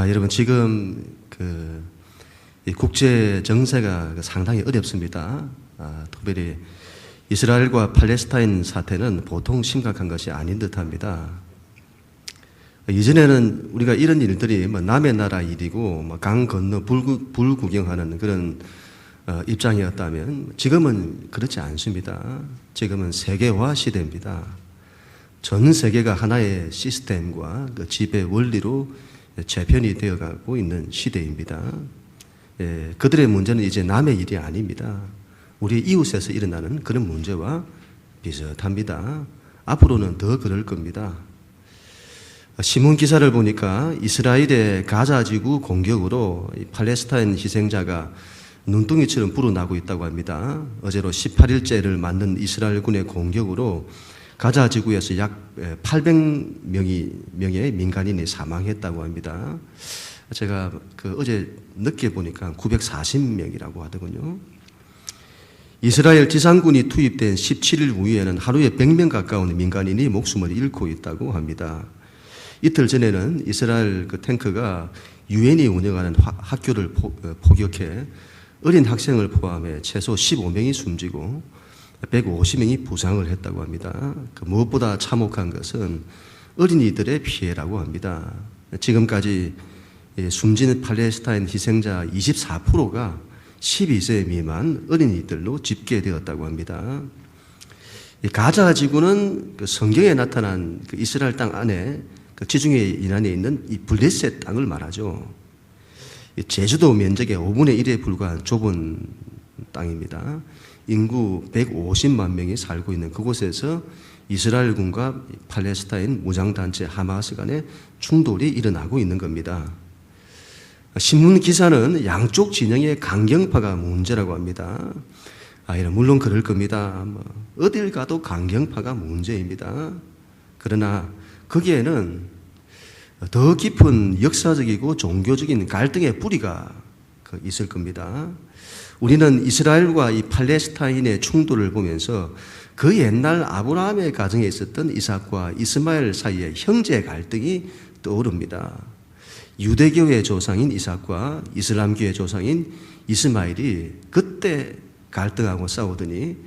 여러분 지금 이 국제 정세가 상당히 어렵습니다. 특별히 이스라엘과 팔레스타인 사태는 보통 심각한 것이 아닌 듯합니다. 이전에는 우리가 이런 일들이 남의 나라 일이고 강 건너 불 구경하는 그런 입장이었다면 지금은 그렇지 않습니다. 지금은 세계화 시대입니다. 전 세계가 하나의 시스템과 그 지배 원리로 재편이 되어가고 있는 시대입니다. 그들의 문제는 이제 남의 일이 아닙니다. 우리 이웃에서 일어나는 그런 문제와 비슷합니다. 앞으로는 더 그럴 겁니다. 신문 기사를 보니까 이스라엘의 가자지구 공격으로 팔레스타인 희생자가 눈덩이처럼 불어나고 있다고 합니다. 어제로 18일째를 맞는 이스라엘군의 공격으로 가자 지구에서 약 800명의 민간인이 사망했다고 합니다. 제가 어제 늦게 보니까 940명이라고 하더군요. 이스라엘 지상군이 투입된 17일 후에는 하루에 100명 가까운 민간인이 목숨을 잃고 있다고 합니다. 이틀 전에는 이스라엘 탱크가 유엔이 운영하는 학교를 포격해 어린 학생을 포함해 최소 15명이 숨지고 150명이 부상을 했다고 합니다. 무엇보다 참혹한 것은 어린이들의 피해라고 합니다. 지금까지 숨진 팔레스타인 희생자 24%가 12세 미만 어린이들로 집계되었다고 합니다. 가자 지구는 성경에 나타난 이스라엘 땅 안에 지중해 이난에 있는 이 블레셋 땅을 말하죠. 제주도 면적의 5분의 1에 불과한 좁은 땅입니다. 인구 150만 명이 살고 있는 그곳에서 이스라엘군과 팔레스타인 무장단체 하마스 간의 충돌이 일어나고 있는 겁니다. 신문 기사는 양쪽 진영의 강경파가 문제라고 합니다. 물론 그럴 겁니다. 어딜 가도 강경파가 문제입니다. 그러나 거기에는 더 깊은 역사적이고 종교적인 갈등의 뿌리가 있을 겁니다. 우리는 이스라엘과 이 팔레스타인의 충돌을 보면서 그 옛날 아브라함의 가정에 있었던 이삭과 이스마엘 사이의 형제 갈등이 떠오릅니다. 유대교의 조상인 이삭과 이슬람교의 조상인 이스마엘이 그때 갈등하고 싸우더니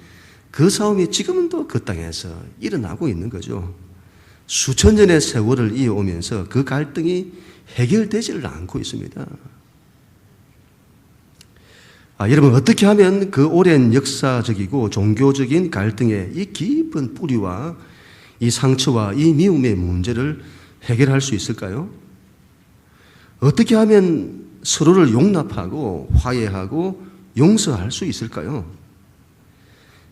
그 싸움이 지금은 또 그 땅에서 일어나고 있는 거죠. 수천 년의 세월을 이어오면서 그 갈등이 해결되지를 않고 있습니다. 여러분 어떻게 하면 그 오랜 역사적이고 종교적인 갈등의 이 깊은 뿌리와 이 상처와 이 미움의 문제를 해결할 수 있을까요? 어떻게 하면 서로를 용납하고 화해하고 용서할 수 있을까요?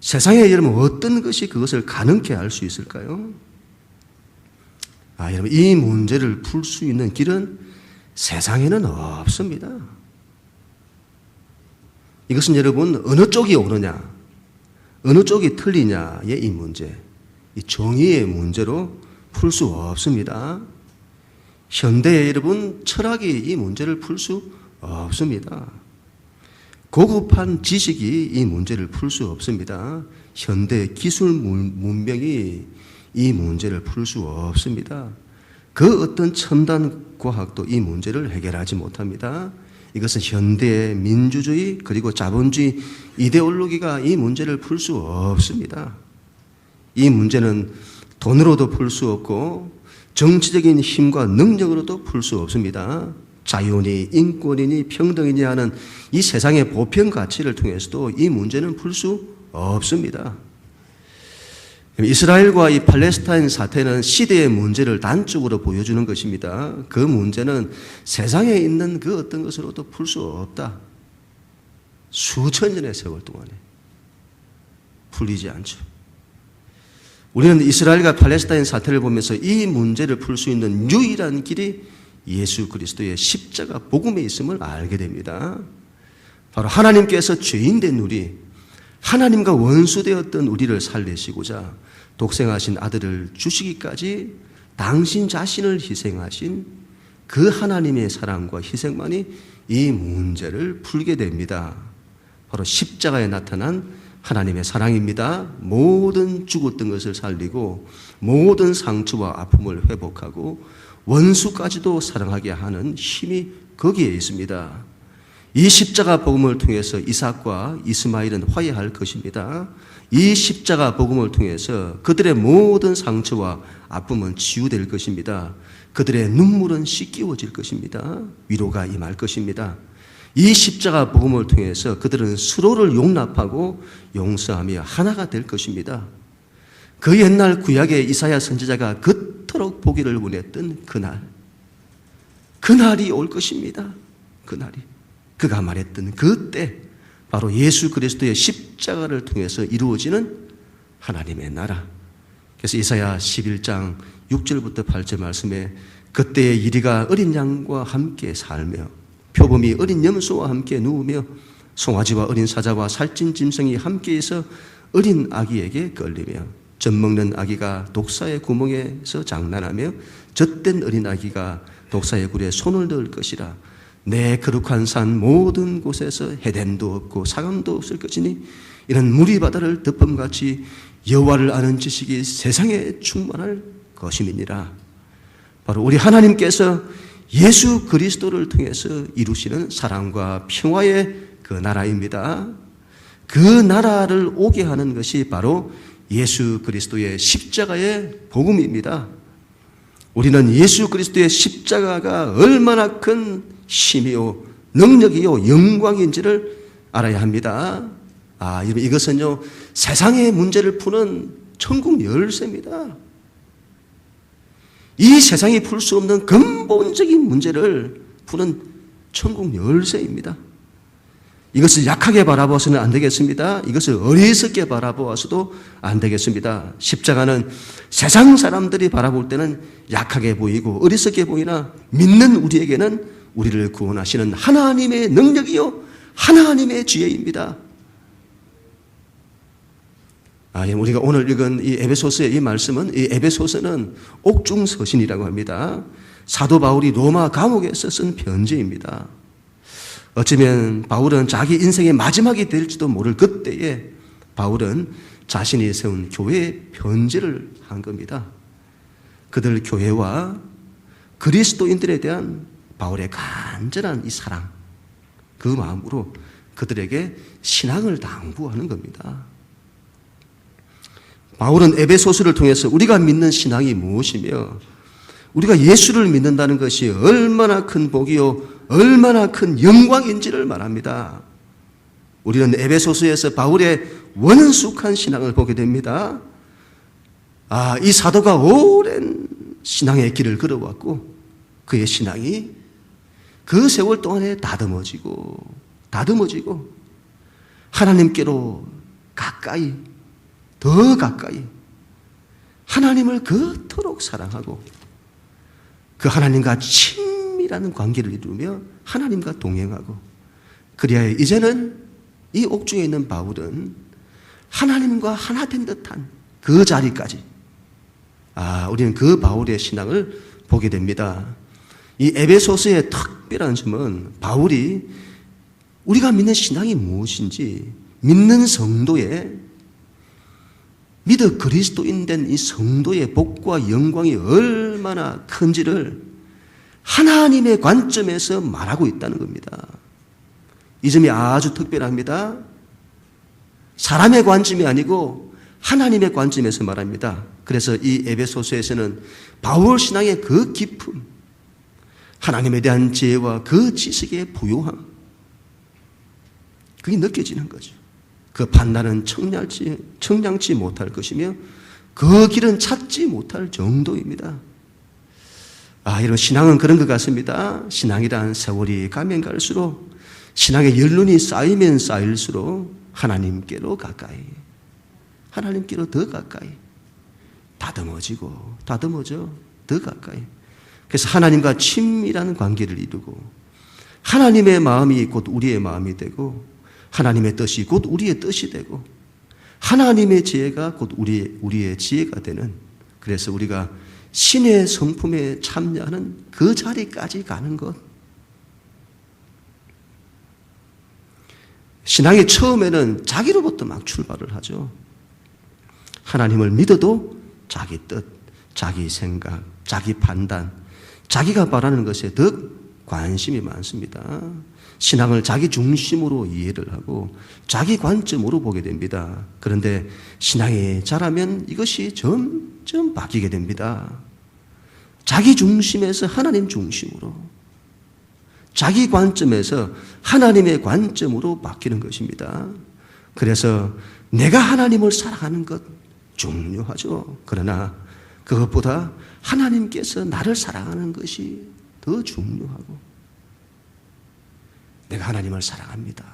세상에 여러분 어떤 것이 그것을 가능케 할 수 있을까요? 여러분 이 문제를 풀 수 있는 길은 세상에는 없습니다. 이것은 여러분 어느 쪽이 옳으냐, 어느 쪽이 틀리냐의 이 문제, 이 정의의 문제로 풀 수 없습니다. 현대의 여러분 철학이 이 문제를 풀 수 없습니다. 고급한 지식이 이 문제를 풀 수 없습니다. 현대 기술 문명이 이 문제를 풀 수 없습니다. 그 어떤 첨단 과학도 이 문제를 해결하지 못합니다. 이것은 현대의 민주주의 그리고 자본주의 이데올로기가 이 문제를 풀 수 없습니다. 이 문제는 돈으로도 풀 수 없고 정치적인 힘과 능력으로도 풀 수 없습니다. 자유니 인권이니 평등이니 하는 이 세상의 보편 가치를 통해서도 이 문제는 풀 수 없습니다. 이스라엘과 이 팔레스타인 사태는 시대의 문제를 단적으로 보여주는 것입니다. 그 문제는 세상에 있는 그 어떤 것으로도 풀 수 없다. 수천 년의 세월 동안에 풀리지 않죠. 우리는 이스라엘과 팔레스타인 사태를 보면서 이 문제를 풀 수 있는 유일한 길이 예수 그리스도의 십자가 복음에 있음을 알게 됩니다. 바로 하나님께서 죄인된 우리, 하나님과 원수되었던 우리를 살리시고자 독생하신 아들을 주시기까지 당신 자신을 희생하신 그 하나님의 사랑과 희생만이 이 문제를 풀게 됩니다. 바로 십자가에 나타난 하나님의 사랑입니다. 모든 죽었던 것을 살리고 모든 상처와 아픔을 회복하고 원수까지도 사랑하게 하는 힘이 거기에 있습니다. 이 십자가 복음을 통해서 이삭과 이스마엘은 화해할 것입니다. 이 십자가 복음을 통해서 그들의 모든 상처와 아픔은 치유될 것입니다. 그들의 눈물은 씻기워질 것입니다. 위로가 임할 것입니다. 이 십자가 복음을 통해서 그들은 서로를 용납하고 용서하며 하나가 될 것입니다. 그 옛날 구약의 이사야 선지자가 그토록 보기를 원했던 그날이 올 것입니다. 그날이. 그가 말했던 그때 바로 예수 그리스도의 십자가를 통해서 이루어지는 하나님의 나라. 그래서 이사야 11장 6절부터 8절 말씀에 그때의 이리가 어린 양과 함께 살며 표범이 어린 염소와 함께 누우며 송아지와 어린 사자와 살찐 짐승이 함께해서 어린 아기에게 끌리며 젖먹는 아기가 독사의 구멍에서 장난하며 젖된 어린 아기가 독사의 굴에 손을 넣을 것이라. 내 거룩한 산 모든 곳에서 해됨도 없고 사감도 없을 것이니 이런 무리 바다를 덮음같이 여호와를 아는 지식이 세상에 충만할 것임이니라. 바로 우리 하나님께서 예수 그리스도를 통해서 이루시는 사랑과 평화의 그 나라입니다. 그 나라를 오게 하는 것이 바로 예수 그리스도의 십자가의 복음입니다. 우리는 예수 그리스도의 십자가가 얼마나 큰 힘이요 능력이요 영광인지를 알아야 합니다. 여러분 이것은요 세상의 문제를 푸는 천국 열쇠입니다. 이 세상이 풀 수 없는 근본적인 문제를 푸는 천국 열쇠입니다. 이것을 약하게 바라보아서는 안 되겠습니다. 이것을 어리석게 바라보아서도 안 되겠습니다. 십자가는 세상 사람들이 바라볼 때는 약하게 보이고 어리석게 보이나 믿는 우리에게는 우리를 구원하시는 하나님의 능력이요 하나님의 지혜입니다. 우리가 오늘 읽은 이 에베소서의 이 말씀은 이 에베소서는 옥중서신이라고 합니다. 사도 바울이 로마 감옥에서 쓴 편지입니다. 어쩌면 바울은 자기 인생의 마지막이 될지도 모를 그때에 바울은 자신이 세운 교회에 편지를 한 겁니다. 그들 교회와 그리스도인들에 대한 바울의 간절한 이 사랑, 그 마음으로 그들에게 신앙을 당부하는 겁니다. 바울은 에베소서를 통해서 우리가 믿는 신앙이 무엇이며 우리가 예수를 믿는다는 것이 얼마나 큰 복이요 얼마나 큰 영광인지를 말합니다. 우리는 에베소서에서 바울의 원숙한 신앙을 보게 됩니다. 이 사도가 오랜 신앙의 길을 걸어왔고 그의 신앙이 그 세월 동안에 다듬어지고 하나님께로 가까이 더 가까이 하나님을 그토록 사랑하고 그 하나님과 친밀한 관계를 이루며 하나님과 동행하고 그리하여 이제는 이 옥중에 있는 바울은 하나님과 하나 된 듯한 그 자리까지 우리는 그 바울의 신앙을 보게 됩니다. 이 에베소서의 특별한 점은 바울이 우리가 믿는 신앙이 무엇인지 믿는 성도의 믿어 그리스도인 된 이 성도의 복과 영광이 얼마나 큰지를 하나님의 관점에서 말하고 있다는 겁니다. 이 점이 아주 특별합니다. 사람의 관점이 아니고 하나님의 관점에서 말합니다. 그래서 이 에베소서에서는 바울 신앙의 그 깊음, 하나님에 대한 지혜와 그 지식의 부요함, 그게 느껴지는 거죠. 그 판단은 청량치 못할 것이며 그 길은 찾지 못할 정도입니다. 여러분 신앙은 그런 것 같습니다. 신앙이란 세월이 가면 갈수록 신앙의 연륜이 쌓이면 쌓일수록 하나님께로 가까이, 하나님께로 더 가까이 다듬어져 더 가까이. 그래서 하나님과 친밀한 관계를 이루고 하나님의 마음이 곧 우리의 마음이 되고 하나님의 뜻이 곧 우리의 뜻이 되고 하나님의 지혜가 곧 우리의 지혜가 되는, 그래서 우리가 신의 성품에 참여하는 그 자리까지 가는 것. 신앙이 처음에는 자기로부터 막 출발을 하죠. 하나님을 믿어도 자기 뜻, 자기 생각, 자기 판단, 자기가 바라는 것에 더 관심이 많습니다. 신앙을 자기 중심으로 이해를 하고 자기 관점으로 보게 됩니다. 그런데 신앙이 자라면 이것이 점점 바뀌게 됩니다. 자기 중심에서 하나님 중심으로, 자기 관점에서 하나님의 관점으로 바뀌는 것입니다. 그래서 내가 하나님을 사랑하는 것 중요하죠. 그러나 그것보다 하나님께서 나를 사랑하는 것이 더 중요하고, 내가 하나님을 사랑합니다.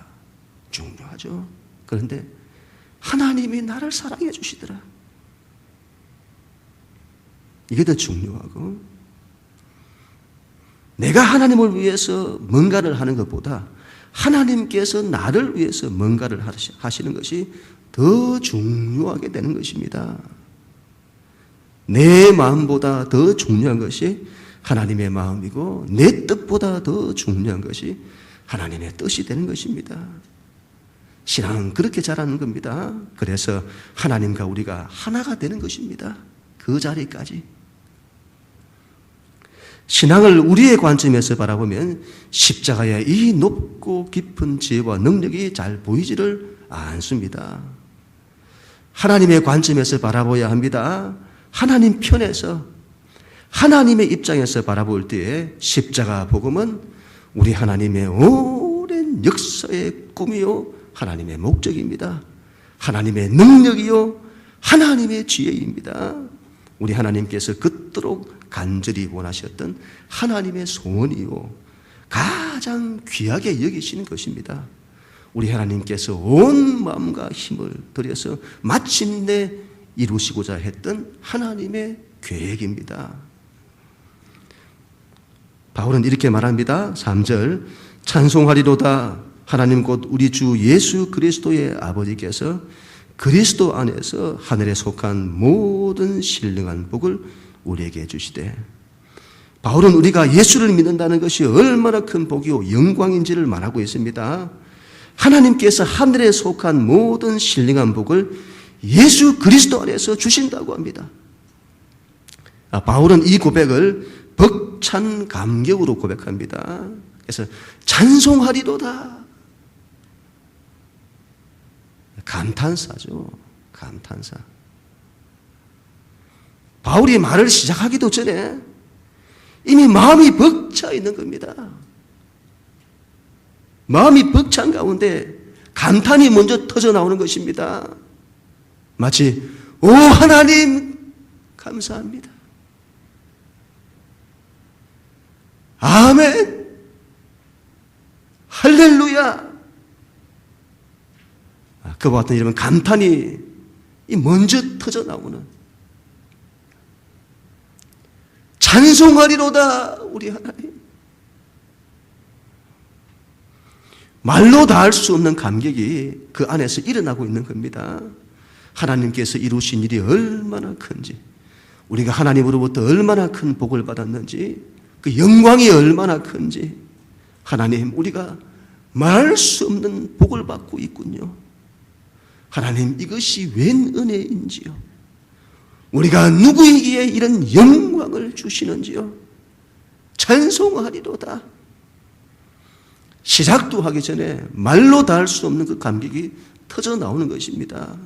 중요하죠. 그런데 하나님이 나를 사랑해 주시더라. 이게 더 중요하고, 내가 하나님을 위해서 뭔가를 하는 것보다 하나님께서 나를 위해서 뭔가를 하시는 것이 더 중요하게 되는 것입니다. 내 마음보다 더 중요한 것이 하나님의 마음이고, 내 뜻보다 더 중요한 것이 하나님의 뜻이 되는 것입니다. 신앙은 그렇게 자라는 겁니다. 그래서 하나님과 우리가 하나가 되는 것입니다. 그 자리까지. 신앙을 우리의 관점에서 바라보면 십자가의 이 높고 깊은 지혜와 능력이 잘 보이지를 않습니다. 하나님의 관점에서 바라봐야 합니다. 하나님 편에서, 하나님의 입장에서 바라볼 때에 십자가 복음은 우리 하나님의 오랜 역사의 꿈이요, 하나님의 목적입니다. 하나님의 능력이요, 하나님의 지혜입니다. 우리 하나님께서 그토록 간절히 원하셨던 하나님의 소원이요, 가장 귀하게 여기시는 것입니다. 우리 하나님께서 온 마음과 힘을 들여서 마침내 이루시고자 했던 하나님의 계획입니다. 바울은 이렇게 말합니다. 3절, 찬송하리로다. 하나님 곧 우리 주 예수 그리스도의 아버지께서 그리스도 안에서 하늘에 속한 모든 신령한 복을 우리에게 주시되. 바울은 우리가 예수를 믿는다는 것이 얼마나 큰 복이요 영광인지를 말하고 있습니다. 하나님께서 하늘에 속한 모든 신령한 복을 예수 그리스도 안에서 주신다고 합니다. 바울은 이 고백을 벅찬 감격으로 고백합니다. 그래서 찬송하리로다. 감탄사죠. 감탄사. 바울이 말을 시작하기도 전에 이미 마음이 벅차 있는 겁니다. 마음이 벅찬 가운데 감탄이 먼저 터져 나오는 것입니다. 마치 오 하나님 감사합니다. 아멘. 할렐루야. 그와 같은 이런 감탄이 먼저 터져 나오는, 찬송하리로다 우리 하나님. 말로 다 할 수 없는 감격이 그 안에서 일어나고 있는 겁니다. 하나님께서 이루신 일이 얼마나 큰지, 우리가 하나님으로부터 얼마나 큰 복을 받았는지, 그 영광이 얼마나 큰지, 하나님 우리가 말할 수 없는 복을 받고 있군요. 하나님 이것이 웬 은혜인지요. 우리가 누구에게 이런 영광을 주시는지요. 찬송하리로다. 시작도 하기 전에 말로 다 할 수 없는 그 감격이 터져 나오는 것입니다.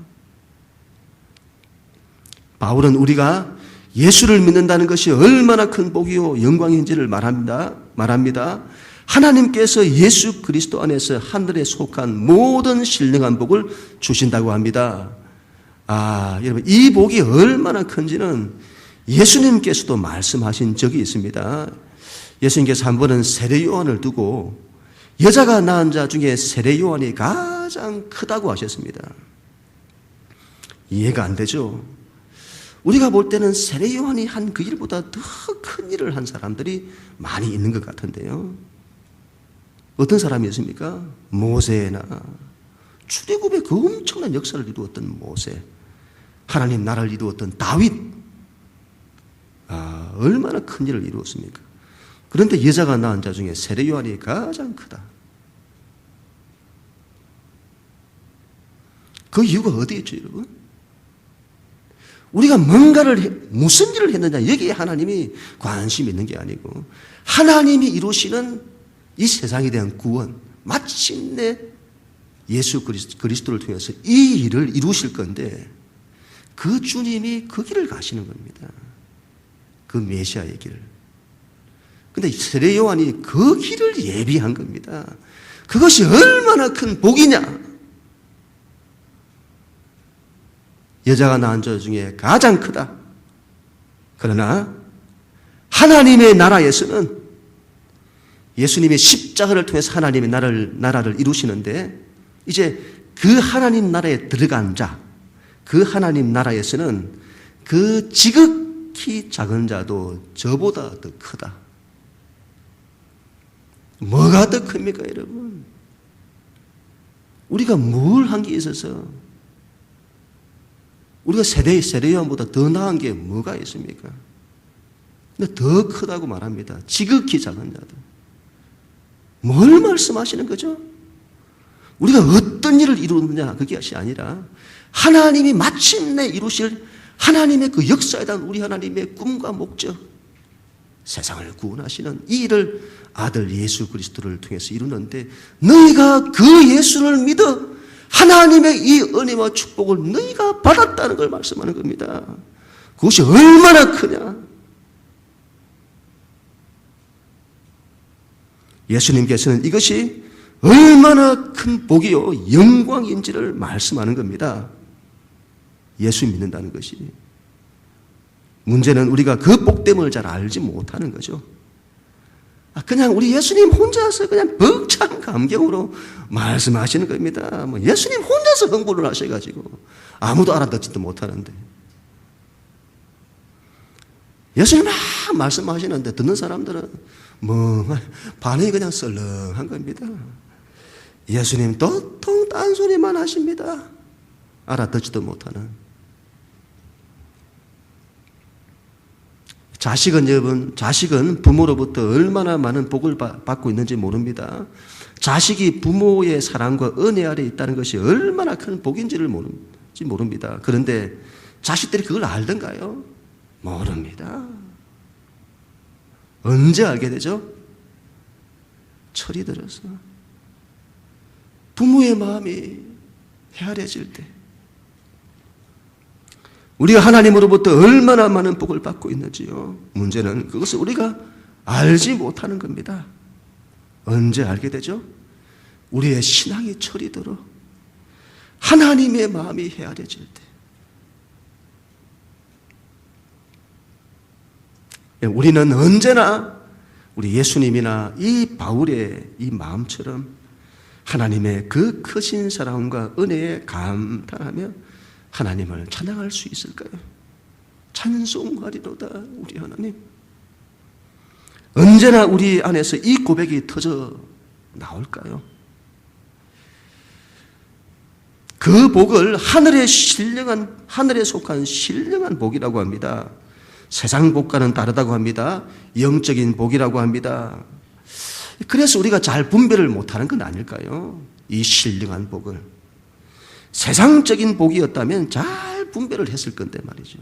바울은 우리가 예수를 믿는다는 것이 얼마나 큰 복이요 영광인지를 말합니다. 하나님께서 예수 그리스도 안에서 하늘에 속한 모든 신령한 복을 주신다고 합니다. 여러분 이 복이 얼마나 큰지는 예수님께서도 말씀하신 적이 있습니다. 예수님께서 한 번은 세례 요한을 두고 여자가 낳은 자 중에 세례 요한이 가장 크다고 하셨습니다. 이해가 안 되죠? 우리가 볼 때는 세례 요한이 한 그 일보다 더 큰 일을 한 사람들이 많이 있는 것 같은데요. 어떤 사람이었습니까? 모세나 출애굽의 그 엄청난 역사를 이루었던 모세, 하나님 나라를 이루었던 다윗, 얼마나 큰 일을 이루었습니까? 그런데 여자가 낳은 자 중에 세례 요한이 가장 크다. 그 이유가 어디에 있죠, 여러분? 우리가 뭔가를 무슨 일을 했느냐 여기에 하나님이 관심이 있는 게 아니고 하나님이 이루시는 이 세상에 대한 구원, 마침내 예수 그리스도를 통해서 이 일을 이루실 건데 그 주님이 그 길을 가시는 겁니다. 그 메시아의 길을. 근데 세례 요한이 그 길을 예비한 겁니다. 그것이 얼마나 큰 복이냐. 여자가 낳은 자 중에 가장 크다. 그러나 하나님의 나라에서는 예수님의 십자가를 통해서 하나님의 나라를 이루시는데 이제 그 하나님 나라에 들어간 자, 그 하나님 나라에서는 그 지극히 작은 자도 저보다 더 크다. 뭐가 더 큽니까, 여러분? 우리가 뭘 한 게 있어서 우리가 세례 요한보다 더 나은 게 뭐가 있습니까? 근데 더 크다고 말합니다. 지극히 작은 자도. 뭘 말씀하시는 거죠? 우리가 어떤 일을 이루느냐 그것이 아니라 하나님이 마침내 이루실 하나님의 그 역사에 대한 우리 하나님의 꿈과 목적, 세상을 구원하시는 이 일을 아들 예수 그리스도를 통해서 이루는데 너희가 그 예수를 믿어 하나님의 이 은혜와 축복을 너희가 받았다는 걸 말씀하는 겁니다. 그것이 얼마나 크냐. 예수님께서는 이것이 얼마나 큰 복이요 영광인지를 말씀하는 겁니다. 예수 믿는다는 것이. 문제는 우리가 그 복됨을 잘 알지 못하는 거죠. 그냥 우리 예수님 혼자서 그냥 벅찬 감격으로 말씀하시는 겁니다. 뭐 예수님 혼자서 흥분을 하셔가지고 아무도 알아듣지도 못하는데 예수님 막 말씀하시는데 듣는 사람들은 뭐 반응이 그냥 썰렁한 겁니다. 예수님 도통 딴소리만 하십니다. 알아듣지도 못하는. 자식은 부모로부터 얼마나 많은 복을 받고 있는지 모릅니다. 자식이 부모의 사랑과 은혜 아래 있다는 것이 얼마나 큰 복인지를 모릅니다. 그런데 자식들이 그걸 알던가요? 모릅니다. 언제 알게 되죠? 철이 들어서. 부모의 마음이 헤아려질 때. 우리가 하나님으로부터 얼마나 많은 복을 받고 있는지요. 문제는 그것을 우리가 알지 못하는 겁니다. 언제 알게 되죠? 우리의 신앙이 철이 들어 하나님의 마음이 헤아려질 때. 우리는 언제나 우리 예수님이나 이 바울의 이 마음처럼 하나님의 그 크신 사랑과 은혜에 감탄하며 하나님을 찬양할 수 있을까요? 찬송하리로다 우리 하나님. 언제나 우리 안에서 이 고백이 터져 나올까요? 그 복을 하늘에 속한 신령한 복이라고 합니다. 세상 복과는 다르다고 합니다. 영적인 복이라고 합니다. 그래서 우리가 잘 분별을 못하는 건 아닐까요? 이 신령한 복을. 세상적인 복이었다면 잘 분별을 했을 건데 말이죠.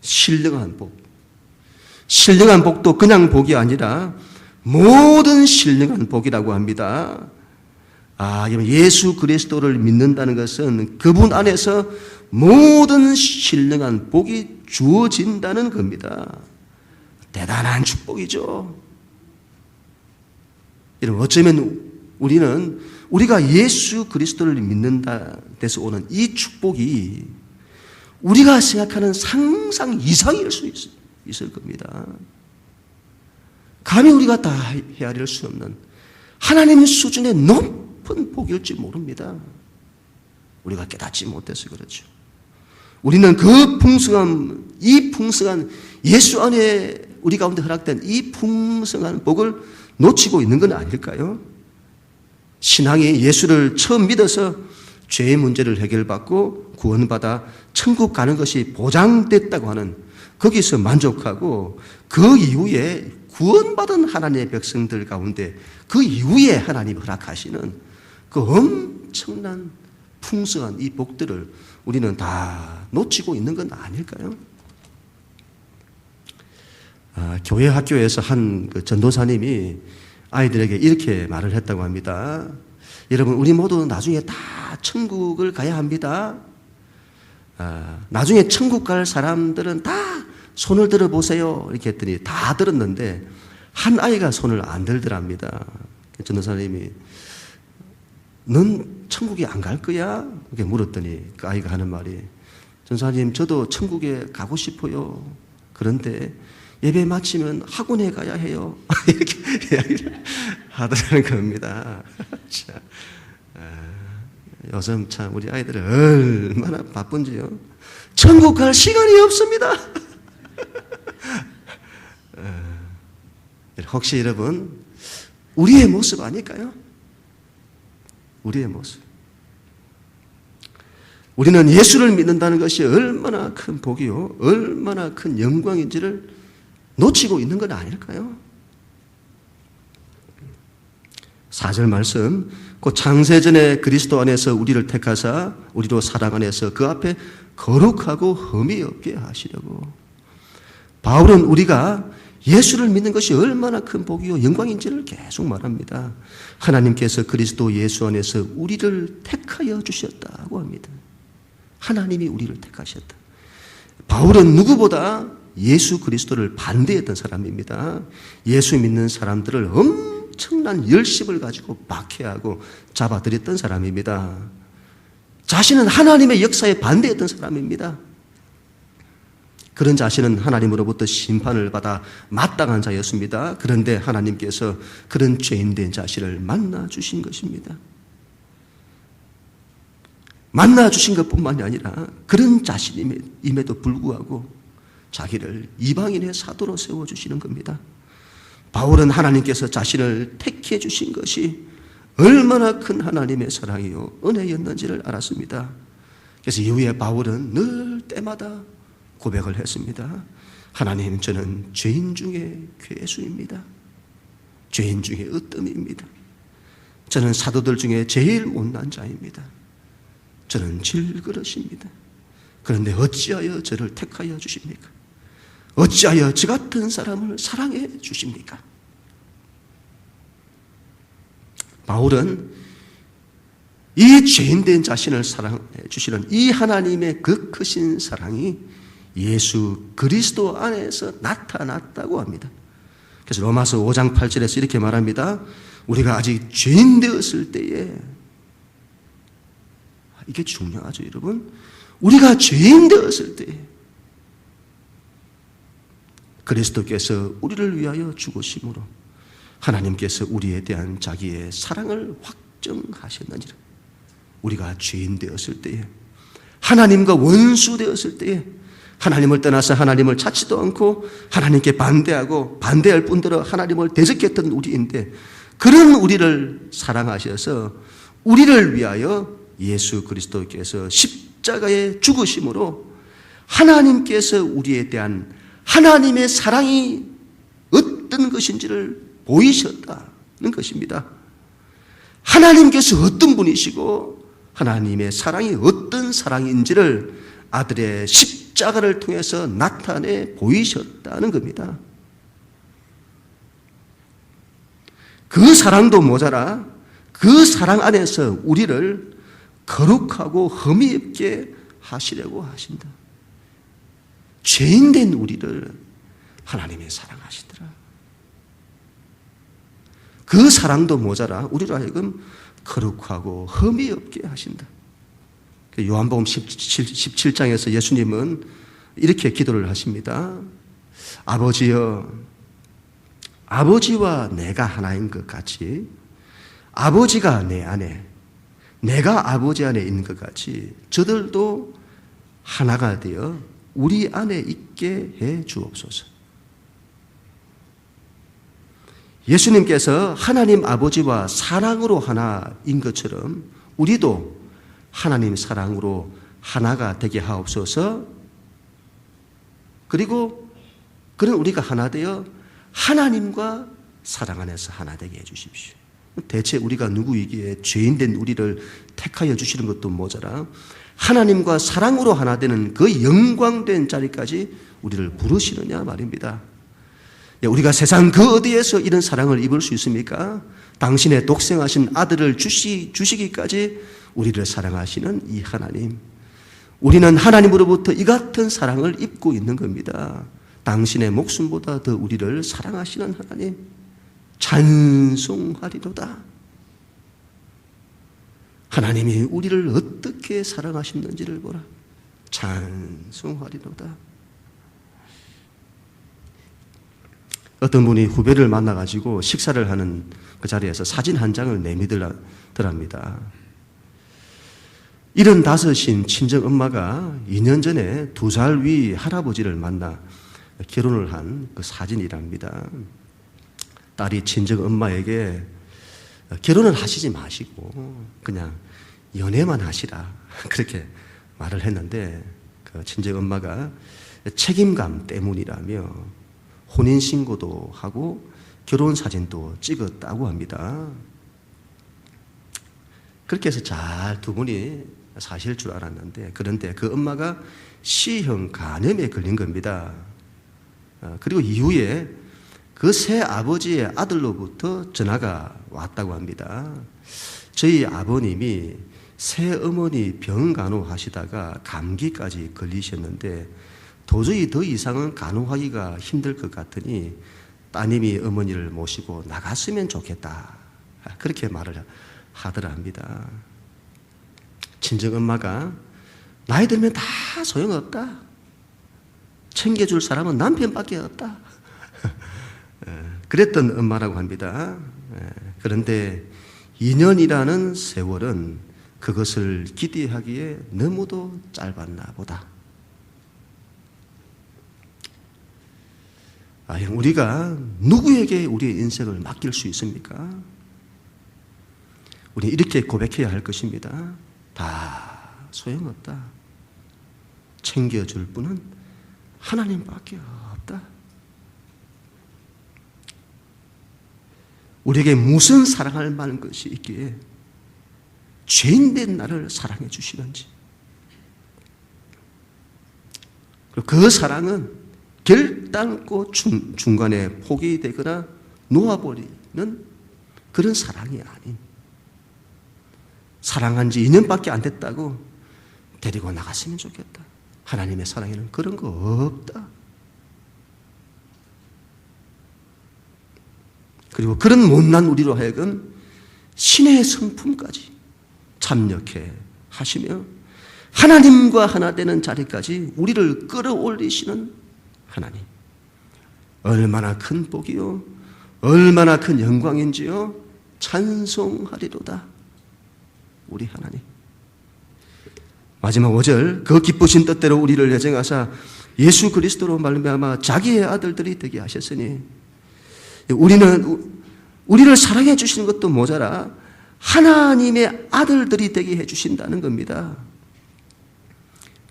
신령한 복. 신령한 복도 그냥 복이 아니라 모든 신령한 복이라고 합니다. 예수 그리스도를 믿는다는 것은 그분 안에서 모든 신령한 복이 주어진다는 겁니다. 대단한 축복이죠. 어쩌면 우리가 예수 그리스도를 믿는다 데서 오는 이 축복이 우리가 생각하는 상상 이상일 수 있을 겁니다. 감히 우리가 다 헤아릴 수 없는 하나님 수준의 높은 복일지 모릅니다. 우리가 깨닫지 못해서 그렇죠. 우리는 그 풍성한 예수 안에 우리 가운데 허락된 이 풍성한 복을 놓치고 있는 건 아닐까요? 신앙이 예수를 처음 믿어서 죄의 문제를 해결받고 구원받아 천국 가는 것이 보장됐다고 하는 거기서 만족하고 그 이후에 구원받은 하나님의 백성들 가운데 그 이후에 하나님 허락하시는 그 엄청난 풍성한 이 복들을 우리는 다 놓치고 있는 건 아닐까요? 교회 학교에서 한 그 전도사님이 아이들에게 이렇게 말을 했다고 합니다. 여러분, 우리 모두 나중에 다 천국을 가야 합니다. 나중에 천국 갈 사람들은 다 손을 들어보세요. 이렇게 했더니 다 들었는데 한 아이가 손을 안 들더랍니다. 전도사님이 넌 천국에 안 갈 거야? 이렇게 물었더니 그 아이가 하는 말이 전사님, 저도 천국에 가고 싶어요. 그런데 예배 마치면 학원에 가야 해요. 이렇게 이야기를 하더라는 겁니다. 자, 요즘 참 우리 아이들은 얼마나 바쁜지요. 천국 갈 시간이 없습니다. 혹시 여러분, 우리의 모습 아닐까요? 우리의 모습. 우리는 예수를 믿는다는 것이 얼마나 큰 복이요, 얼마나 큰 영광인지를 놓치고 있는 건 아닐까요? 4절 말씀, 곧 창세전에 그리스도 안에서 우리를 택하사 우리로 사랑 안에서 그 앞에 거룩하고 흠이 없게 하시려고. 바울은 우리가 예수를 믿는 것이 얼마나 큰 복이요 영광인지를 계속 말합니다. 하나님께서 그리스도 예수 안에서 우리를 택하여 주셨다고 합니다. 하나님이 우리를 택하셨다. 바울은 누구보다 예수 그리스도를 반대했던 사람입니다. 예수 믿는 사람들을 엄청난 열심을 가지고 박해하고 잡아들였던 사람입니다. 자신은 하나님의 역사에 반대했던 사람입니다. 그런 자신은 하나님으로부터 심판을 받아 마땅한 자였습니다. 그런데 하나님께서 그런 죄인된 자신을 만나주신 것입니다. 만나주신 것뿐만이 아니라 그런 자신임에도 불구하고 자기를 이방인의 사도로 세워주시는 겁니다. 바울은 하나님께서 자신을 택해 주신 것이 얼마나 큰 하나님의 사랑이요 은혜였는지를 알았습니다. 그래서 이후에 바울은 늘 때마다 고백을 했습니다. 하나님, 저는 죄인 중에 괴수입니다. 죄인 중에 으뜸입니다. 저는 사도들 중에 제일 못난 자입니다. 저는 질그릇입니다. 그런데 어찌하여 저를 택하여 주십니까? 어찌하여 저 같은 사람을 사랑해 주십니까? 바울은 이 죄인된 자신을 사랑해 주시는 이 하나님의 그 크신 사랑이 예수 그리스도 안에서 나타났다고 합니다. 그래서 로마서 5장 8절에서 이렇게 말합니다. 우리가 아직 죄인 되었을 때에, 이게 중요하죠, 여러분. 우리가 죄인 되었을 때에 그리스도께서 우리를 위하여 죽으심으로 하나님께서 우리에 대한 자기의 사랑을 확정하셨느니라. 우리가 죄인 되었을 때에, 하나님과 원수 되었을 때에, 하나님을 떠나서 하나님을 찾지도 않고 하나님께 반대하고 반대할 뿐더러 하나님을 대적했던 우리인데, 그런 우리를 사랑하셔서 우리를 위하여 예수 그리스도께서 십자가에 죽으심으로 하나님께서 우리에 대한 하나님의 사랑이 어떤 것인지를 보이셨다는 것입니다. 하나님께서 어떤 분이시고 하나님의 사랑이 어떤 사랑인지를 아들의 십자가를 통해서 나타내 보이셨다는 겁니다. 그 사랑도 모자라 그 사랑 안에서 우리를 거룩하고 흠이 없게 하시려고 하신다. 죄인된 우리를 하나님이 사랑하시더라. 그 사랑도 모자라 우리로 하여금 거룩하고 흠이 없게 하신다. 요한복음 17장에서 예수님은 이렇게 기도를 하십니다. 아버지여, 아버지와 내가 하나인 것 같이 아버지가 내 안에, 내가 아버지 안에 있는 것 같이 저들도 하나가 되어 우리 안에 있게 해 주옵소서. 예수님께서 하나님 아버지와 사랑으로 하나인 것처럼 우리도 하나님 사랑으로 하나가 되게 하옵소서. 그리고 그런 우리가 하나 되어 하나님과 사랑 안에서 하나 되게 해 주십시오. 대체 우리가 누구이기에 죄인된 우리를 택하여 주시는 것도 모자라 하나님과 사랑으로 하나 되는 그 영광된 자리까지 우리를 부르시느냐 말입니다. 우리가 세상 그 어디에서 이런 사랑을 입을 수 있습니까? 당신의 독생하신 아들을 주시기까지 우리를 사랑하시는 이 하나님. 우리는 하나님으로부터 이 같은 사랑을 입고 있는 겁니다. 당신의 목숨보다 더 우리를 사랑하시는 하나님. 찬송하리로다. 하나님이 우리를 어떻게 사랑하시는지를 보라. 찬송하리로다. 어떤 분이 후배를 만나가지고 식사를 하는 그 자리에서 사진 한 장을 내밀더랍니다. 75인 친정엄마가 2년 전에 2살 위 할아버지를 만나 결혼을 한 그 사진이랍니다. 딸이 친정엄마에게 결혼을 하시지 마시고 그냥 연애만 하시라 그렇게 말을 했는데 그 친정엄마가 책임감 때문이라며 혼인신고도 하고 결혼사진도 찍었다고 합니다. 그렇게 해서 잘 두 분이 사실 줄 알았는데 그런데 그 엄마가 C형 간염에 걸린 겁니다. 그리고 이후에 그 새 아버지의 아들로부터 전화가 왔다고 합니다. 저희 아버님이 새 어머니 병 간호하시다가 감기까지 걸리셨는데 도저히 더 이상은 간호하기가 힘들 것 같으니 따님이 어머니를 모시고 나갔으면 좋겠다. 그렇게 말을 하더라 합니다. 친정엄마가 나이 들면 다 소용없다. 챙겨줄 사람은 남편밖에 없다. 그랬던 엄마라고 합니다. 그런데 2년이라는 세월은 그것을 기대하기에 너무도 짧았나 보다. 우리가 누구에게 우리의 인생을 맡길 수 있습니까? 우리 이렇게 고백해야 할 것입니다. 다 소용없다. 챙겨줄 분은 하나님밖에 없다. 우리에게 무슨 사랑할 만한 것이 있기에 죄인된 나를 사랑해 주시는지. 그리고 그 사랑은 결단코 중간에 포기되거나 놓아버리는 그런 사랑이 아닌, 사랑한 지 2년밖에 안 됐다고 데리고 나갔으면 좋겠다. 하나님의 사랑에는 그런 거 없다. 그리고 그런 못난 우리로 하여금 신의 성품까지 참여케 하시며 하나님과 하나 되는 자리까지 우리를 끌어올리시는 하나님. 얼마나 큰 복이요, 얼마나 큰 영광인지요. 찬송하리로다 우리 하나님. 마지막 5절, 그 기쁘신 뜻대로 우리를 예정하사 예수 그리스도로 말미암아 자기의 아들들이 되게 하셨으니, 우리를 사랑해 주시는 것도 모자라 하나님의 아들들이 되게 해 주신다는 겁니다.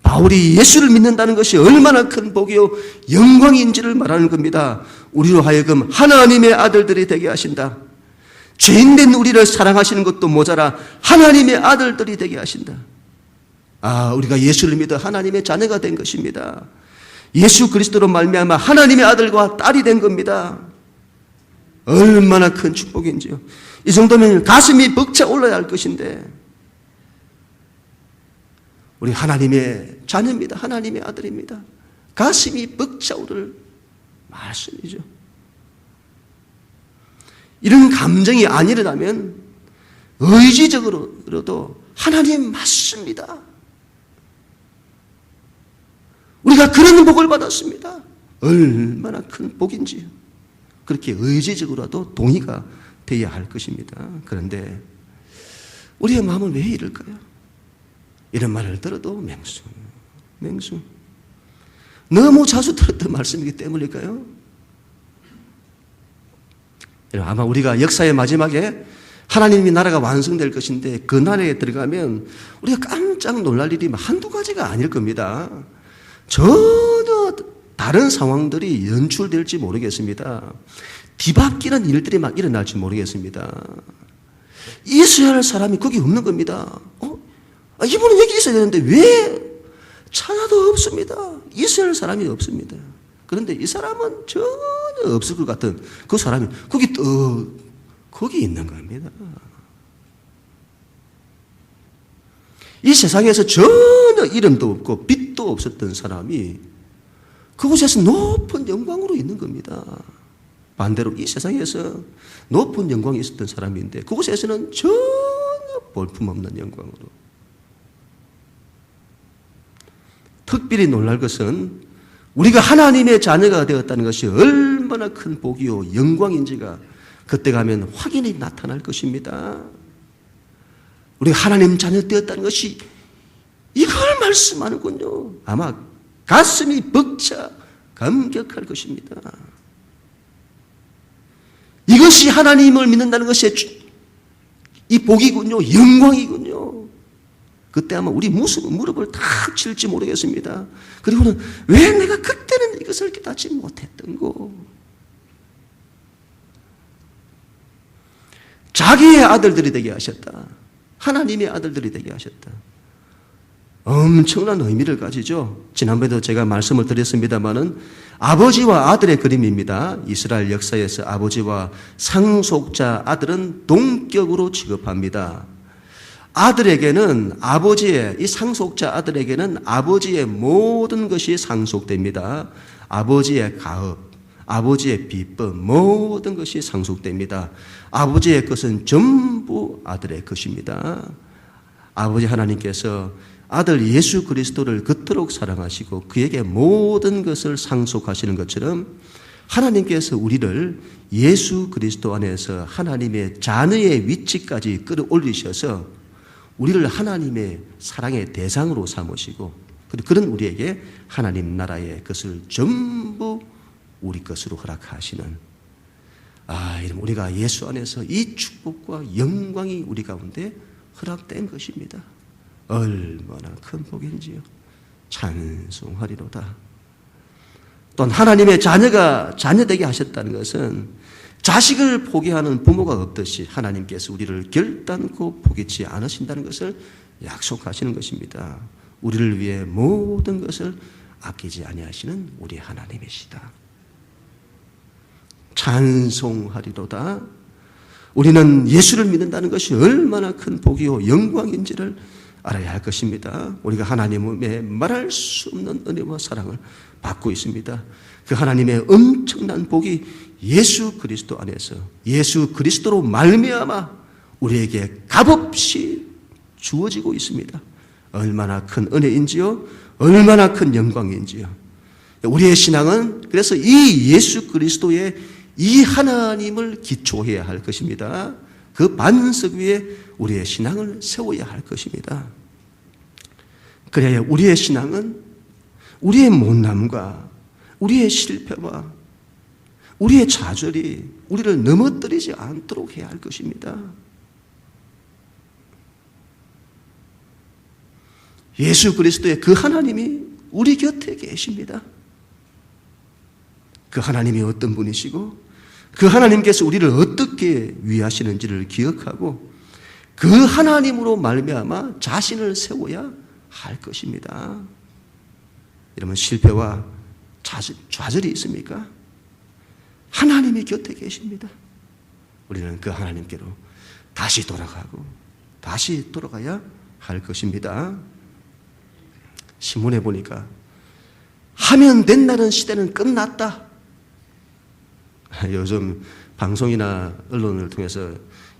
바울이 예수를 믿는다는 것이 얼마나 큰 복이요 영광인지를 말하는 겁니다. 우리로 하여금 하나님의 아들들이 되게 하신다. 죄인된 우리를 사랑하시는 것도 모자라 하나님의 아들들이 되게 하신다. 우리가 예수를 믿어 하나님의 자녀가 된 것입니다. 예수 그리스도로 말미암아 하나님의 아들과 딸이 된 겁니다. 얼마나 큰 축복인지요. 이 정도면 가슴이 벅차 올라야 할 것인데, 우리 하나님의 자녀입니다. 하나님의 아들입니다. 가슴이 벅차오를 말씀이죠. 이런 감정이 안 일어나면 의지적으로도 하나님 맞습니다. 우리가 그런 복을 받았습니다. 얼마나 큰 복인지요. 그렇게 의지적으로도 동의가 되어야 할 것입니다. 그런데 우리의 마음은 왜 이럴까요? 이런 말을 들어도 맹수. 너무 자주 들었던 말씀이기 때문일까요? 아마 우리가 역사의 마지막에 하나님의 나라가 완성될 것인데 그 나라에 들어가면 우리가 깜짝 놀랄 일이 한두 가지가 아닐 겁니다. 전혀 다른 상황들이 연출될지 모르겠습니다. 뒤바뀌는 일들이 막 일어날지 모르겠습니다. 있어야 할 사람이 거기 없는 겁니다. 이분은 여기 있어야 되는데 왜 하나도 없습니다. 있을 사람이 없습니다. 그런데 이 사람은 전혀 없을 것 같은 그 사람이 거기 있는 겁니다. 이 세상에서 전혀 이름도 없고 빛도 없었던 사람이 그곳에서 높은 영광으로 있는 겁니다. 반대로 이 세상에서 높은 영광이 있었던 사람인데 그곳에서는 전혀 볼품없는 영광으로. 특별히 놀랄 것은 우리가 하나님의 자녀가 되었다는 것이 얼마나 큰 복이요 영광인지가 그때 가면 확인이 나타날 것입니다. 우리가 하나님 자녀 되었다는 것이 이걸 말씀하는군요. 아마 가슴이 벅차 감격할 것입니다. 이것이 하나님을 믿는다는 것이 이 복이군요. 영광이군요. 그때 아마 우리 무릎을 탁 칠지 모르겠습니다. 그리고는 왜 내가 그때는 이것을 깨닫지 못했던고. 자기의 아들들이 되게 하셨다. 하나님의 아들들이 되게 하셨다. 엄청난 의미를 가지죠. 지난번에도 제가 말씀을 드렸습니다마는 아버지와 아들의 그림입니다. 이스라엘 역사에서 아버지와 상속자 아들은 동격으로 취급합니다. 아들에게는 이 상속자 아들에게는 아버지의 모든 것이 상속됩니다. 아버지의 가업, 아버지의 비법, 모든 것이 상속됩니다. 아버지의 것은 전부 아들의 것입니다. 아버지 하나님께서 아들 예수 그리스도를 그토록 사랑하시고 그에게 모든 것을 상속하시는 것처럼 하나님께서 우리를 예수 그리스도 안에서 하나님의 자녀의 위치까지 끌어올리셔서 우리를 하나님의 사랑의 대상으로 삼으시고 그런 우리에게 하나님 나라의 것을 전부 우리 것으로 허락하시는 이러면 우리가 예수 안에서 이 축복과 영광이 우리 가운데 허락된 것입니다. 얼마나 큰 복인지요. 찬송하리로다. 또한 하나님의 자녀되게 하셨다는 것은 자식을 포기하는 부모가 없듯이 하나님께서 우리를 결단코 포기치 않으신다는 것을 약속하시는 것입니다. 우리를 위해 모든 것을 아끼지 아니하시는 우리 하나님이시다. 찬송하리로다. 우리는 예수를 믿는다는 것이 얼마나 큰 복이요 영광인지를 알아야 할 것입니다. 우리가 하나님의 말할 수 없는 은혜와 사랑을 받고 있습니다. 그 하나님의 엄청난 복이 예수 그리스도 안에서 예수 그리스도로 말미암아 우리에게 값없이 주어지고 있습니다. 얼마나 큰 은혜인지요, 얼마나 큰 영광인지요. 우리의 신앙은 그래서 이 예수 그리스도의 이 하나님을 기초해야 할 것입니다. 그 반석 위에 우리의 신앙을 세워야 할 것입니다. 그래야 우리의 신앙은 우리의 못남과 우리의 실패와 우리의 좌절이 우리를 넘어뜨리지 않도록 해야 할 것입니다. 예수 그리스도의 그 하나님이 우리 곁에 계십니다. 그 하나님이 어떤 분이시고 그 하나님께서 우리를 어떻게 위하시는지를 기억하고 그 하나님으로 말미암아 자신을 세워야 할 것입니다. 여러분 실패와 좌절이 있습니까? 하나님이 곁에 계십니다. 우리는 그 하나님께로 다시 돌아가고 다시 돌아가야 할 것입니다. 신문에 보니까 하면 된다는 시대는 끝났다. 요즘 방송이나 언론을 통해서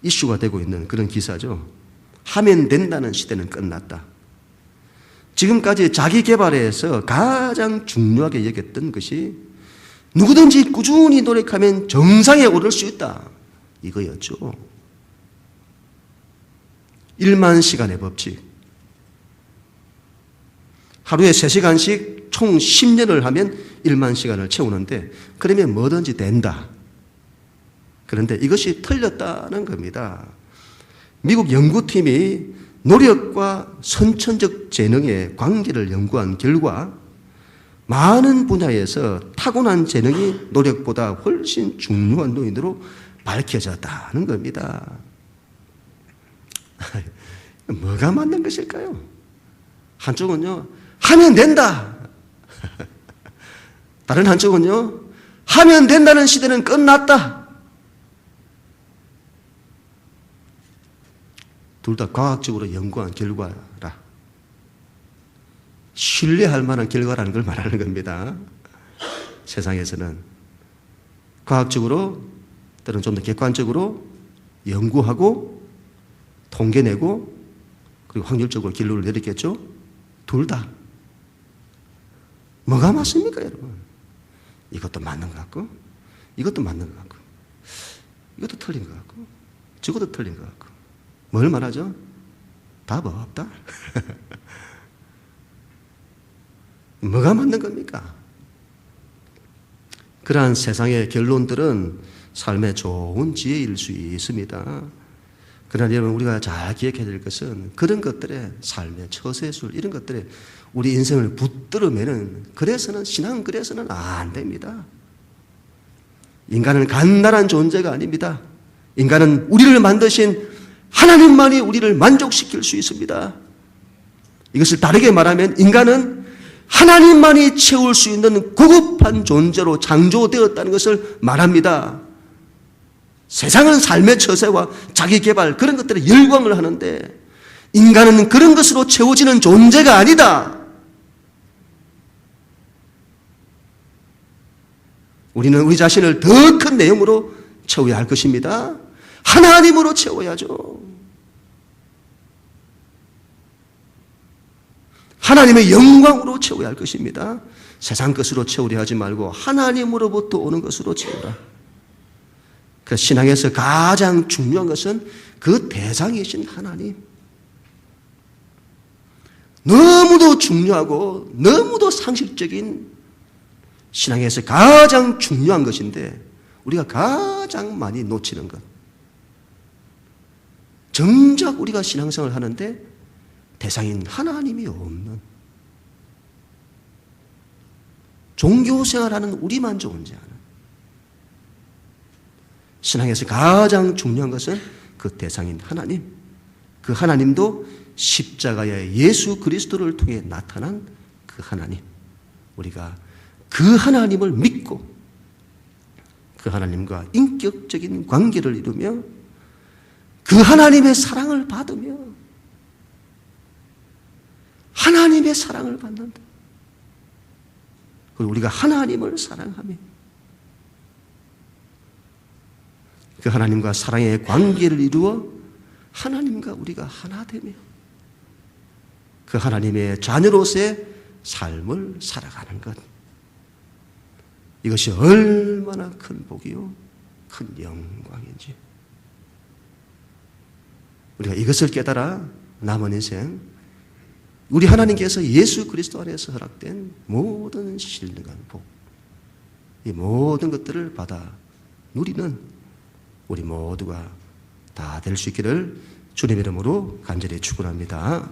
이슈가 되고 있는 그런 기사죠. 하면 된다는 시대는 끝났다. 지금까지 자기 개발에서 가장 중요하게 여겼던 것이 누구든지 꾸준히 노력하면 정상에 오를 수 있다. 이거였죠. 1만 시간의 법칙. 하루에 3시간씩 총 10년을 하면 1만 시간을 채우는데 그러면 뭐든지 된다. 그런데 이것이 틀렸다는 겁니다. 미국 연구팀이 노력과 선천적 재능의 관계를 연구한 결과 많은 분야에서 타고난 재능이 노력보다 훨씬 중요한 요인으로 밝혀졌다는 겁니다. 뭐가 맞는 것일까요? 한쪽은요, 하면 된다. 다른 한쪽은요, 하면 된다는 시대는 끝났다. 둘 다 과학적으로 연구한 결과라. 신뢰할 만한 결과라는 걸 말하는 겁니다. 세상에서는 과학적으로 또는 좀 더 객관적으로 연구하고 통계내고 그리고 확률적으로 결론을 내리겠죠. 둘 다. 뭐가 맞습니까, 여러분? 이것도 맞는 것 같고 이것도 맞는 것 같고 이것도 틀린 것 같고 저것도 틀린 것 같고 뭘 말하죠? 답 없다. 뭐가 맞는 겁니까? 그러한 세상의 결론들은 삶의 좋은 지혜일 수 있습니다. 그러나 여러분 우리가 잘 기억해야 될 것은 그런 것들의 삶의 처세술 이런 것들에 우리 인생을 붙들어매는 그래서는 신앙은 그래서는 안 됩니다. 인간은 간단한 존재가 아닙니다. 인간은 우리를 만드신 하나님만이 우리를 만족시킬 수 있습니다. 이것을 다르게 말하면 인간은 하나님만이 채울 수 있는 고급한 존재로 창조되었다는 것을 말합니다. 세상은 삶의 처세와 자기 개발 그런 것들에 열광을 하는데 인간은 그런 것으로 채워지는 존재가 아니다. 우리는 우리 자신을 더 큰 내용으로 채워야 할 것입니다. 하나님으로 채워야죠. 하나님의 영광으로 채워야 할 것입니다. 세상 것으로 채우려 하지 말고 하나님으로부터 오는 것으로 채우라. 그 신앙에서 가장 중요한 것은 그 대상이신 하나님. 너무도 중요하고 너무도 상식적인 신앙에서 가장 중요한 것인데 우리가 가장 많이 놓치는 것. 정작 우리가 신앙생활을 하는데 대상인 하나님이 없는 종교생활하는 우리만 존재하는 신앙에서 가장 중요한 것은 그 대상인 하나님. 그 하나님도 십자가의 예수 그리스도를 통해 나타난 그 하나님. 우리가 그 하나님을 믿고 그 하나님과 인격적인 관계를 이루며 그 하나님의 사랑을 받으며 하나님의 사랑을 받는다. 그리고 우리가 하나님을 사랑하며 그 하나님과 사랑의 관계를 이루어 하나님과 우리가 하나 되며 그 하나님의 자녀로서의 삶을 살아가는 것. 이것이 얼마나 큰 복이요, 큰 영광인지. 우리가 이것을 깨달아 남은 인생 우리 하나님께서 예수 그리스도 안에서 허락된 모든 신령한 복, 이 모든 것들을 받아 누리는 우리 모두가 다 될 수 있기를 주님의 이름으로 간절히 축원합니다.